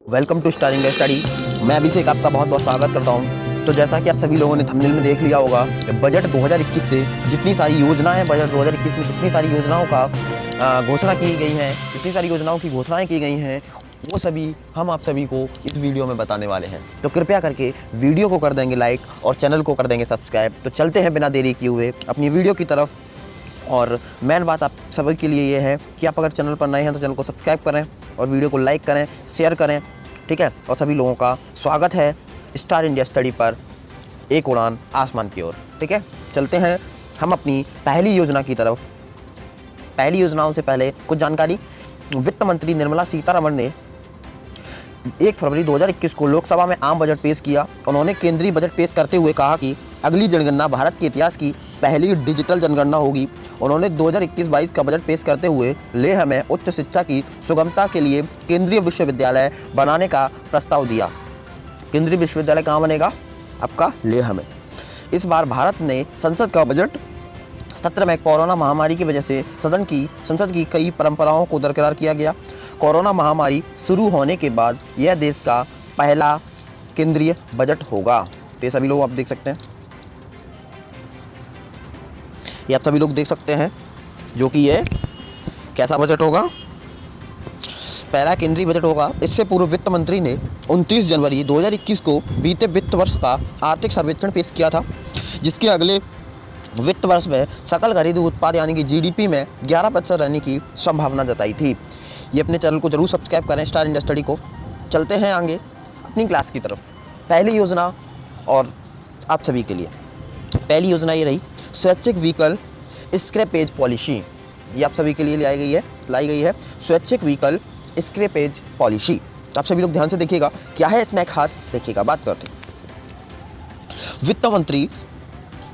Welcome to Star India study. मैं अभिषेक आपका बहुत बहुत स्वागत करता हूं। तो जैसा कि आप सभी लोगों ने थंबनेल में देख लिया होगा, बजट 2021 से जितनी सारी योजनाएं बजट 2021 में जितनी सारी योजनाओं का घोषणा की गई हैं, जितनी सारी योजनाओं की घोषणाएं की गई हैं, वो सभी हम आप सभी को इस वीडियो में बताने वाले हैं। तो कृपया करके वीडियो को कर देंगे लाइक और चैनल को कर देंगे सब्सक्राइब। तो चलते हैं बिना देरी किए हुए अपनी वीडियो की तरफ। और मेन बात आप सभी के लिए ये है कि आप अगर चैनल पर नए हैं तो चैनल को सब्सक्राइब करें और वीडियो को लाइक करें, शेयर करें, ठीक है। और सभी लोगों का स्वागत है स्टार इंडिया स्टडी पर, एक उड़ान आसमान की ओर, ठीक है। चलते हैं हम अपनी पहली योजना की तरफ। पहली योजनाओं से पहले कुछ जानकारी। वित्त मंत्री निर्मला सीतारमण ने 1 फरवरी 2021 को लोकसभा में आम बजट पेश किया। उन्होंने केंद्रीय बजट पेश करते हुए कहा कि अगली जनगणना भारत के इतिहास की पहली डिजिटल जनगणना होगी। उन्होंने 2021-22 का बजट पेश करते हुए लेह में उच्च शिक्षा की सुगमता के लिए केंद्रीय विश्वविद्यालय बनाने का प्रस्ताव दिया। केंद्रीय विश्वविद्यालय कहाँ बनेगा? आपका लेह में। इस बार भारत ने संसद का बजट सत्र में कोरोना महामारी की वजह से संसद की कई परंपराओं को दरकिनार किया गया। कोरोना महामारी शुरू होने के बाद यह देश का पहला केंद्रीय बजट होगा। तो ये सभी लोग आप देख सकते हैं, ये आप सभी लोग देख सकते हैं, जो कि ये कैसा बजट होगा? पहला केंद्रीय बजट होगा। इससे पूर्व वित्त मंत्री ने 29 जनवरी 2021 को बीते वित्त वर्ष का आर्थिक सर्वेक्षण पेश किया था, जिसके अगले वित्त वर्ष में सकल घरेलू उत्पाद यानी कि जीडीपी में 11% रहने की संभावना जताई थी। ये अपने चैनल को जरूर सब्सक्राइब करें, स्टार इंडिया स्टडी को। चलते हैं आगे अपनी क्लास की तरफ। पहली योजना और आप सभी के लिए पहली योजना ये रही, स्वैच्छिक व्हीकल स्क्रैपेज पॉलिसी। ये आप सभी के लिए लाई गई है स्वैच्छिक व्हीकल स्क्रैपेज पॉलिसी। आप सभी लोग ध्यान से देखिएगा, क्या है इसमें खास, देखिएगा। बात करते हैं। वित्त मंत्री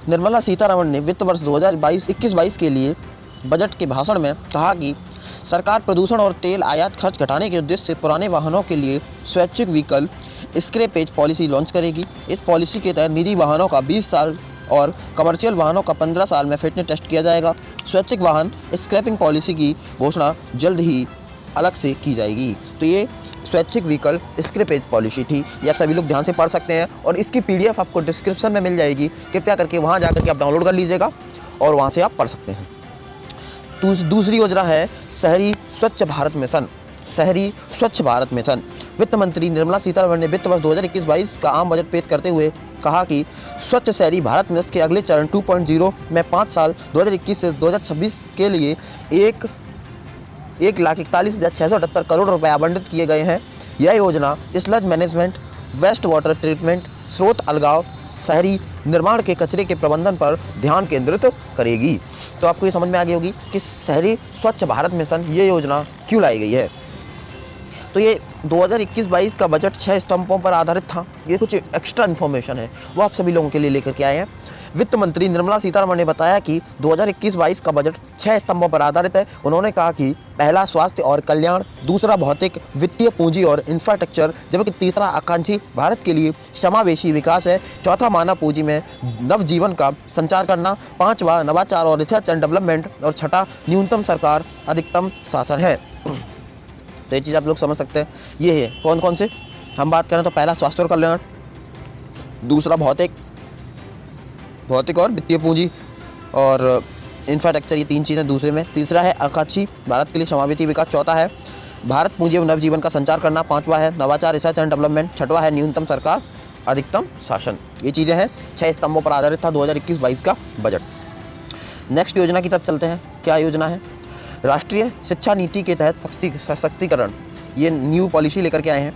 निर्मला सीतारमण ने वित्त वर्ष 2021-22 के लिए बजट के भाषण में कहा कि सरकार प्रदूषण और तेल आयात खर्च घटाने के उद्देश्य से पुराने वाहनों के लिए स्वैच्छिक व्हीकल स्क्रैपेज पॉलिसी लॉन्च करेगी। इस पॉलिसी के तहत निजी वाहनों का 20 साल और कमर्शियल वाहनों का 15 साल में फिटनेस टेस्ट किया जाएगा। स्वैच्छिक वाहन स्क्रैपिंग पॉलिसी की घोषणा जल्द ही अलग से की जाएगी। तो ये स्वैच्छिक व्हीकल स्क्रैपेज पॉलिसी थी। ये आप सभी लोग ध्यान से पढ़ सकते हैं और इसकी पीडीएफ आपको डिस्क्रिप्शन में मिल जाएगी। कृपया करके वहाँ जाकर के आप डाउनलोड कर लीजिएगा और वहाँ से आप पढ़ सकते हैं। दूसरी योजना है शहरी स्वच्छ भारत मिशन। शहरी स्वच्छ भारत मिशन। वित्त मंत्री निर्मला सीतारमण ने वित्त वर्ष 2021-22 का आम बजट पेश करते हुए कहा कि स्वच्छ शहरी भारत मिशन के अगले चरण 2.0 में 5 साल 2021 से 2026 के लिए 1,41,678 करोड़ रुपए आवंटित किए गए हैं। यह योजना sludge management, waste water treatment, स्रोत अलगाव, शहरी निर्माण के कचरे के प्रबंधन पर ध्यान केंद्रित करेगी। तो आपको ये समझ में आ गई होगी कि शहरी स्वच्छ भारत मिशन ये योजना क्यों लाई गई है। तो ये 2021-22 का बजट 6 स्तंभों पर आधारित था। ये कुछ एक्स्ट्रा इन्फॉर्मेशन है, वो आप सभी लोगों के लिए लेकर के आए हैं। वित्त मंत्री निर्मला सीतारमण ने बताया कि 2021-22 का बजट 6 स्तंभों पर आधारित है। उन्होंने कहा कि पहला स्वास्थ्य और कल्याण, दूसरा भौतिक वित्तीय पूंजी और इंफ्रास्ट्रक्चर, जबकि तीसरा आकांक्षी भारत के लिए समावेशी विकास है। चौथा मानव पूंजी में नवजीवन का संचार करना, पांचवा नवाचार और रिसर्च एंड डेवलपमेंट और छठा न्यूनतम सरकार अधिकतम शासन है। तो ये चीज़ आप लोग समझ सकते हैं। ये है कौन कौन से हम बात करें तो पहला स्वास्थ्य और कल्याण, दूसरा भौतिक और वित्तीय पूंजी और इंफ्रास्ट्रक्चर, ये 3 चीज़ें दूसरे में। तीसरा है आकांक्षी भारत के लिए समावेशी विकास, चौथा है भारत पूंजी एवं नवजीवन का संचार करना, पांचवा है नवाचार रिसर्च एंड डेवलपमेंट, छठवा है न्यूनतम सरकार अधिकतम शासन। ये चीज़ें हैं, 6 स्तंभों पर आधारित था 2021-22 का बजट। नेक्स्ट योजना की तरफ चलते हैं। क्या योजना है? राष्ट्रीय शिक्षा नीति के तहत सशक्तिकरण, ये न्यू पॉलिसी लेकर के आए हैं।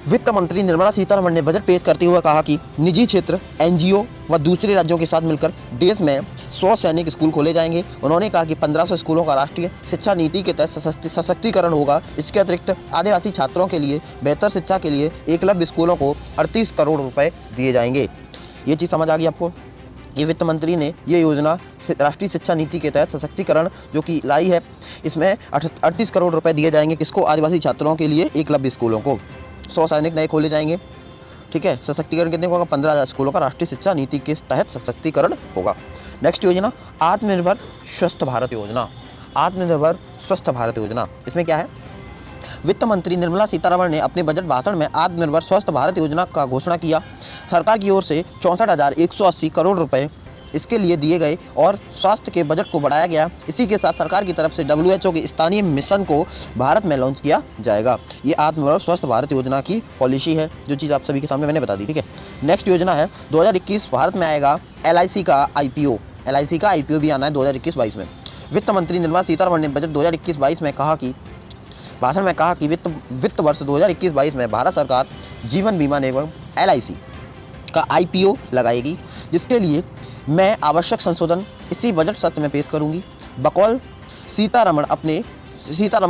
वित्त मंत्री निर्मला सीतारमण ने बजट पेश करते हुए कहा कि निजी क्षेत्र, एनजीओ व दूसरे राज्यों के साथ मिलकर देश में 100 सैनिक स्कूल खोले जाएंगे। उन्होंने कहा कि 1500 स्कूलों का राष्ट्रीय शिक्षा नीति के तहत सशक्तिकरण होगा। इसके अतिरिक्त आदिवासी छात्रों के लिए बेहतर शिक्षा के लिए एकलव्य स्कूलों को 38 करोड़ रुपए दिए जाएंगे। ये चीज़ समझ आ गई आपको? ये वित्त मंत्री ने ये योजना राष्ट्रीय शिक्षा नीति के तहत सशक्तिकरण जो कि लाई है, इसमें 38 करोड़ रुपए दिए जाएंगे। किसको? आदिवासी छात्रों के लिए एकलव्य स्कूलों को। 100 सैनिक नए खोले जाएंगे, ठीक है। सशक्तिकरण कितने को होगा? 15,000 स्कूलों का राष्ट्रीय शिक्षा नीति के तहत सशक्तिकरण होगा। नेक्स्ट योजना आत्मनिर्भर स्वस्थ भारत योजना। आत्मनिर्भर स्वस्थ भारत योजना, इसमें क्या है? वित्त मंत्री निर्मला सीतारमण ने अपने बजट भाषण में आत्मनिर्भर स्वस्थ भारत योजना का घोषणा किया। सरकार की ओर से 64,180 करोड़ रुपए इसके लिए दिए गए और स्वास्थ्य के बजट को बढ़ाया गया। इसी के साथ सरकार की तरफ से WHO के स्थानीय मिशन को भारत में लॉन्च किया जाएगा। ये आत्मनिर्भर स्वस्थ भारत योजना की पॉलिसी है, जो चीज़ आप सभी के सामने मैंने बता दी। ठीक है, नेक्स्ट योजना है 2021 भारत में आएगा LIC का IPO। LIC का IPO भी आना है 2021-22 में। वित्त मंत्री निर्मला सीतारमण ने बजट 2021-22 में भाषण में कहा कि वित्त वर्ष 2021-22 में भारत सरकार जीवन बीमा निगम LIC का IPO लगाएगी, जिसके लिए मैं आवश्यक संशोधन इसी बजट सत्र में पेश करूंगी। बकौल सीतारमण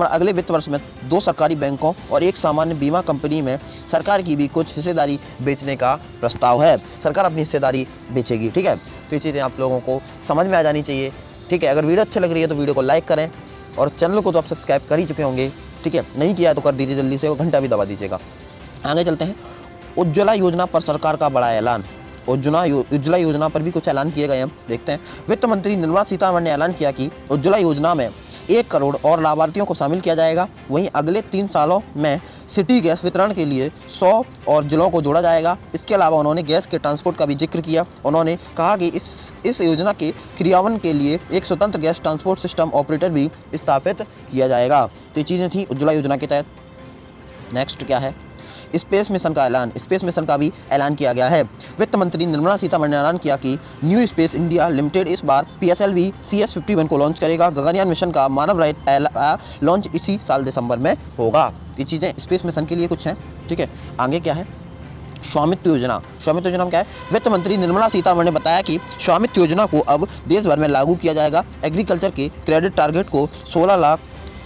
अगले वित्त वर्ष में 2 सरकारी बैंकों और 1 सामान्य बीमा कंपनी में सरकार की भी कुछ हिस्सेदारी बेचने का प्रस्ताव है। सरकार अपनी हिस्सेदारी बेचेगी। ठीक है, तो ये चीज़ें आप लोगों को समझ में आ जानी चाहिए। ठीक है, अगर वीडियो अच्छी लग रही है तो वीडियो को लाइक करें और चैनल को तो आप सब्सक्राइब कर ही चुके होंगे। ठीक है, नहीं किया तो कर दीजिए जल्दी से और घंटा भी दबा दीजिएगा। आगे चलते हैं। उज्ज्वला योजना पर सरकार का बड़ा ऐलान। उज्ज्वला योजना पर भी कुछ ऐलान किए गए हैं, देखते हैं। वित्त मंत्री निर्मला सीतारमण ने ऐलान किया कि उज्ज्वला योजना में 1 करोड़ और लाभार्थियों को शामिल किया जाएगा। वहीं अगले 3 सालों में सिटी गैस वितरण के लिए 100 और जिलों को जोड़ा जाएगा। इसके अलावा उन्होंने गैस के ट्रांसपोर्ट का भी जिक्र किया। उन्होंने कहा कि इस योजना के क्रियान्वयन के लिए एक स्वतंत्र गैस ट्रांसपोर्ट सिस्टम ऑपरेटर भी स्थापित किया जाएगा। तो ये चीज़ें थी उज्ज्वला योजना के तहत। नेक्स्ट क्या है, स्पेस मिशन का ऐलान। स्पेस मिशन का भी ऐलान किया गया है। वित्त मंत्री निर्मला सीतारमण ने ऐलान किया कि न्यू स्पेस इंडिया लिमिटेड इस बार PSLV CS51 को लॉन्च करेगा। गगनयान मिशन का मानव रहित लॉन्च इसी साल दिसंबर में होगा। ये चीज़ें स्पेस मिशन के लिए कुछ हैं। ठीक है, आगे क्या है, स्वामित्व योजना। स्वामित्व योजना में क्या है, वित्त मंत्री निर्मला सीतारमण ने बताया कि स्वामित्व योजना को अब देश भर में लागू किया जाएगा। एग्रीकल्चर के क्रेडिट टारगेट को 16 लाख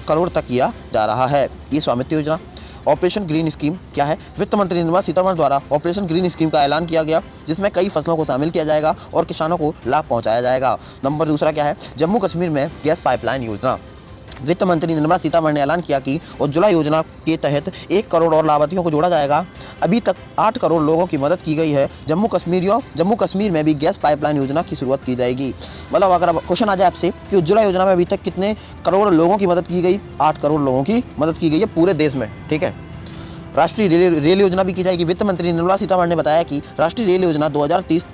करोड़ तक किया जा रहा है। ये स्वामित्व योजना। ऑपरेशन ग्रीन स्कीम क्या है, वित्त मंत्री निर्मला सीतारमण द्वारा ऑपरेशन ग्रीन स्कीम का ऐलान किया गया, जिसमें कई फसलों को शामिल किया जाएगा और किसानों को लाभ पहुंचाया जाएगा। नंबर दूसरा क्या है, जम्मू कश्मीर में गैस पाइपलाइन योजना। वित्त मंत्री निर्मला सीतारमण ने ऐलान किया कि उज्ज्वला योजना के तहत 1 करोड़ और लाभार्थियों को जोड़ा जाएगा। अभी तक 8 करोड़ लोगों की मदद की गई है। जम्मू कश्मीर में भी गैस पाइपलाइन योजना की शुरुआत की जाएगी। मतलब अगर क्वेश्चन आ जाए आपसे कि उज्ज्वला योजना में अभी तक कितने करोड़ लोगों की मदद की गई, 8 करोड़ लोगों की मदद की गई है पूरे देश में। ठीक है, राष्ट्रीय रेल योजना भी की जाएगी। वित्त मंत्री निर्मला सीतारमण ने बताया कि राष्ट्रीय रेल योजना 2030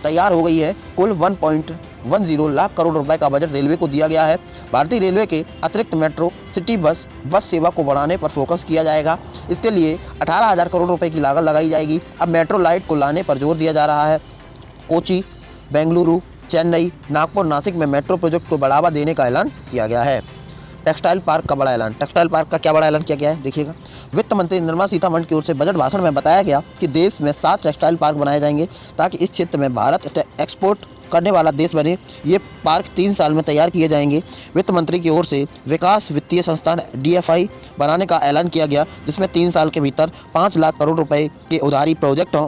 तैयार हो गई है। कुल 1.10 लाख करोड़ रुपए का बजट रेलवे को दिया गया है। भारतीय रेलवे के अतिरिक्त मेट्रो सिटी बस सेवा को बढ़ाने पर फोकस किया जाएगा। इसके लिए 18,000 करोड़ रुपए की लागत लगाई जाएगी। अब मेट्रो लाइट को लाने पर जोर दिया जा रहा है। कोची, बेंगलुरु, चेन्नई, नागपुर, नासिक में मेट्रो प्रोजेक्ट को बढ़ावा देने का ऐलान किया गया है। टेक्सटाइल पार्क का बड़ा ऐलान। टेक्सटाइल पार्क का क्या बड़ा ऐलान किया गया है, देखिएगा। वित्त मंत्री निर्मला सीतारमण की ओर से बजट भाषण में बताया गया कि देश में 7 टेक्सटाइल पार्क बनाए जाएंगे ताकि इस क्षेत्र में भारत एक्सपोर्ट करने वाला देश बने। ये पार्क 3 साल में तैयार किए जाएंगे। वित्त मंत्री की ओर से विकास वित्तीय संस्थान DFI बनाने का ऐलान किया गया, जिसमें 3 साल के भीतर 5 लाख करोड़ रुपए के उधारी प्रोजेक्ट हों।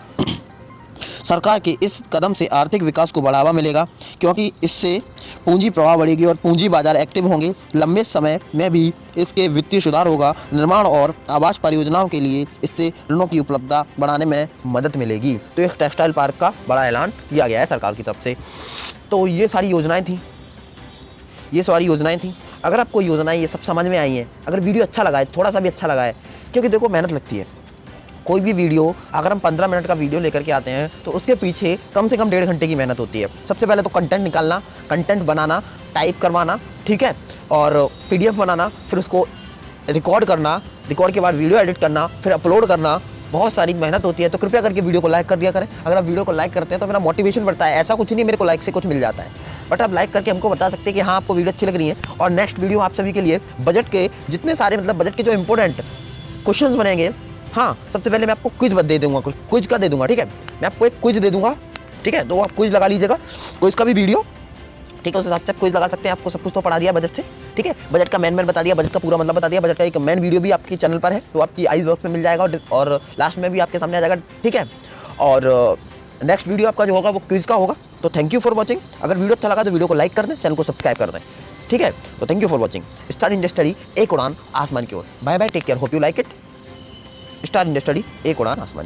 सरकार के इस कदम से आर्थिक विकास को बढ़ावा मिलेगा, क्योंकि इससे पूंजी प्रवाह बढ़ेगी और पूंजी बाजार एक्टिव होंगे। लंबे समय में भी इसके वित्तीय सुधार होगा। निर्माण और आवास परियोजनाओं के लिए इससे ऋणों की उपलब्धता बढ़ाने में मदद मिलेगी। तो एक टेक्सटाइल पार्क का बड़ा ऐलान किया गया है सरकार की तरफ से। तो ये सारी योजनाएं थी। अगर आपको योजनाएं ये सब समझ में आई हैं, अगर वीडियो अच्छा लगा है, थोड़ा सा भी अच्छा लगा है, क्योंकि देखो मेहनत लगती है। कोई भी वीडियो अगर हम 15 मिनट का वीडियो लेकर के आते हैं तो उसके पीछे कम से कम 1.5 घंटे की मेहनत होती है। सबसे पहले तो कंटेंट निकालना, कंटेंट बनाना, टाइप करवाना, ठीक है, और PDF बनाना, फिर उसको रिकॉर्ड करना, रिकॉर्ड के बाद वीडियो एडिट करना, फिर अपलोड करना, बहुत सारी मेहनत होती है। तो कृपया करके वीडियो को लाइक कर दिया करें। अगर आप वीडियो को लाइक करते हैं तो मेरा मोटिवेशन बढ़ता है। ऐसा कुछ नहीं मेरे को लाइक से कुछ मिल जाता है, बट आप लाइक करके हमको बता सकते हैं कि हाँ आपको वीडियो अच्छी लग रही है। और नेक्स्ट वीडियो आप सभी के लिए बजट के जितने सारे बजट के जो इंपॉर्टेंट क्वेश्चन बनेंगे, हाँ सबसे पहले मैं आपको क्विज दे दूंगा, क्विज का दे दूंगा, ठीक है, मैं आपको एक क्विज दे दूंगा, ठीक है, तो आप क्विज लगा लीजिएगा, क्विज का भी वीडियो, ठीक है, उस हिसाब से आप क्विज लगा सकते हैं। आपको सब कुछ तो पढ़ा दिया बजट से, ठीक है, बजट का मेन बता दिया, बजट का पूरा मतलब बता दिया। बजट का एक मेन वीडियो भी आपके चैनल पर है, तो आपकी आई बॉक्स में मिल जाएगा और लास्ट में भी आपके सामने आ जाएगा, ठीक है। और नेक्स्ट वीडियो आपका जो होगा वो क्विज का होगा। तो थैंक यू फॉर वॉचिंग। अगर वीडियो अच्छा लगा तो वीडियो को लाइक कर दें, चैनल को सब्सक्राइब कर दें, ठीक है। तो thank you for watching. Star India Study, एक उड़ान आसमान की ओर। Bye bye, take care, hope you like it. Star India Study, एक उड़ान आसमान की ओर।